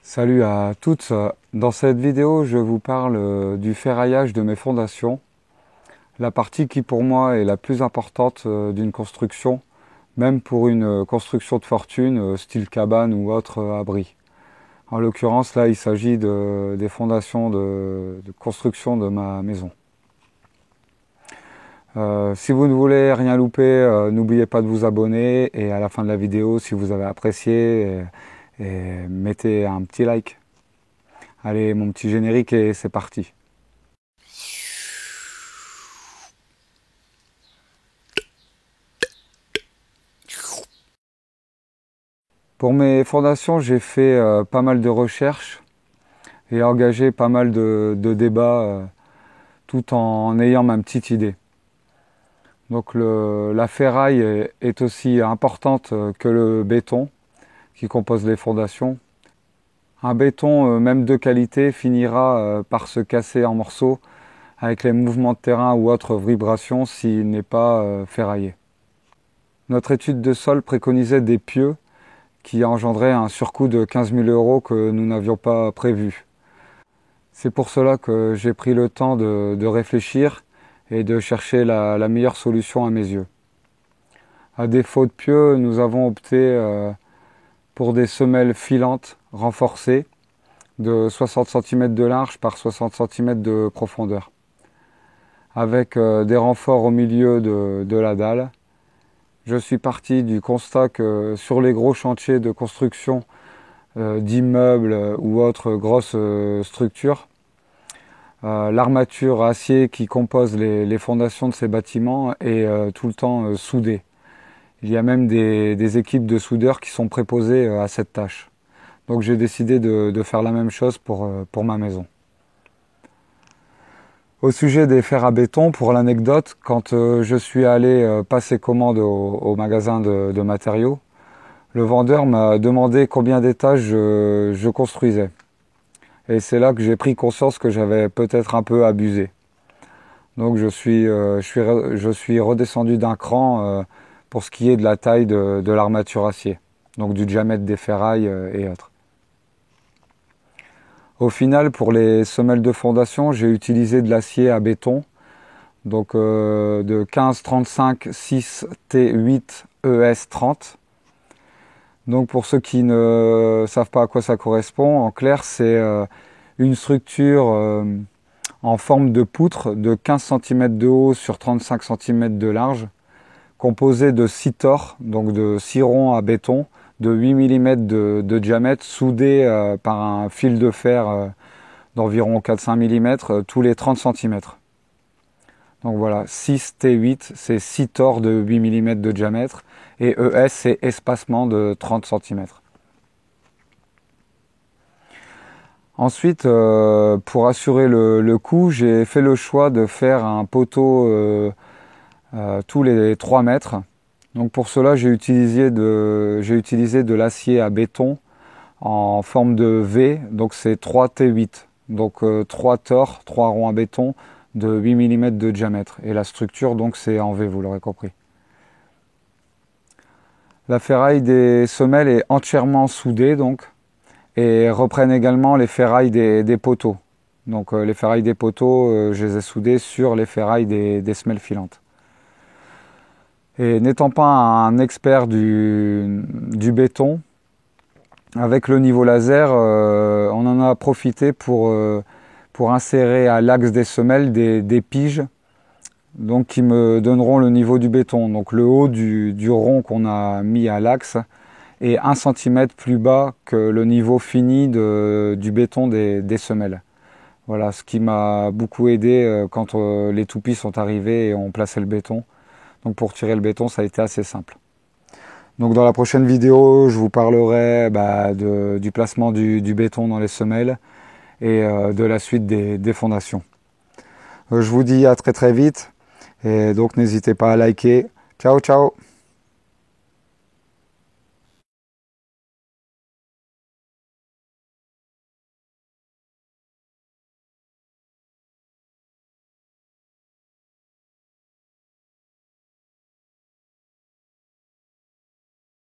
Salut à toutes. Dans cette vidéo, je vous parle du ferraillage de mes fondations, la partie qui pour moi est la plus importante d'une construction, même pour une construction de fortune, style cabane ou autre abri. En l'occurrence, là, il s'agit des fondations de construction de ma maison. Si vous ne voulez rien louper, n'oubliez pas de vous abonner et à la fin de la vidéo, si vous avez apprécié, mettez un petit like. Allez, mon petit générique et c'est parti. Pour mes fondations, j'ai fait pas mal de recherches et engagé pas mal de débats tout en ayant ma petite idée. Donc la ferraille est aussi importante que le béton qui compose les fondations. Un béton, même de qualité, finira par se casser en morceaux avec les mouvements de terrain ou autres vibrations s'il n'est pas ferraillé. Notre étude de sol préconisait des pieux qui engendraient un surcoût de 15 000 € que nous n'avions pas prévu. C'est pour cela que j'ai pris le temps de réfléchir et de chercher la meilleure solution à mes yeux. À défaut de pieux, nous avons opté pour des semelles filantes renforcées de 60 cm de large par 60 cm de profondeur, avec des renforts au milieu de la dalle. Je suis parti du constat que sur les gros chantiers de construction d'immeubles ou autres grosses structures, l'armature acier qui compose les fondations de ces bâtiments est tout le temps soudée. Il y a même des équipes de soudeurs qui sont préposées à cette tâche. Donc j'ai décidé de faire la même chose pour ma maison. Au sujet des fers à béton, pour l'anecdote, quand je suis allé passer commande au magasin de matériaux, le vendeur m'a demandé combien d'étages je construisais. Et c'est là que j'ai pris conscience que j'avais peut-être un peu abusé. Donc je suis redescendu d'un cran pour ce qui est de la taille de l'armature acier, donc du diamètre des ferrailles et autres. Au final, pour les semelles de fondation, j'ai utilisé de l'acier à béton, donc de 1535 6 T8 ES30. Donc pour ceux qui ne savent pas à quoi ça correspond, en clair, c'est une structure en forme de poutre de 15 cm de haut sur 35 cm de large, composée de 6 tors, donc de 6 ronds à béton, de 8 mm de diamètre, soudés par un fil de fer d'environ 4-5 mm tous les 30 cm. Donc voilà, 6 T8, c'est 6 tors de 8 mm de diamètre, et ES, c'est espacement de 30 cm. Ensuite, pour assurer le coup, j'ai fait le choix de faire un poteau tous les 3 mètres. Donc pour cela, j'ai utilisé de l'acier à béton en forme de V, donc c'est 3 T8. Donc 3 tors, 3 ronds à béton de 8 mm de diamètre. Et la structure, donc c'est en V, vous l'aurez compris. La ferraille des semelles est entièrement soudée, donc, et reprennent également les ferrailles des poteaux. Donc les ferrailles des poteaux, je les ai soudées sur les ferrailles des semelles filantes. Et n'étant pas un expert du béton, avec le niveau laser, on en a profité pour insérer à l'axe des semelles des piges, donc qui me donneront le niveau du béton. Donc le haut du rond qu'on a mis à l'axe est 1 cm plus bas que le niveau fini du béton des semelles. Voilà, ce qui m'a beaucoup aidé quand les toupies sont arrivées et ont placé le béton. Donc pour tirer le béton, ça a été assez simple. Donc dans la prochaine vidéo, je vous parlerai du placement du béton dans les semelles et de la suite des fondations. Je vous dis à très très vite et donc n'hésitez pas à liker. Ciao ciao!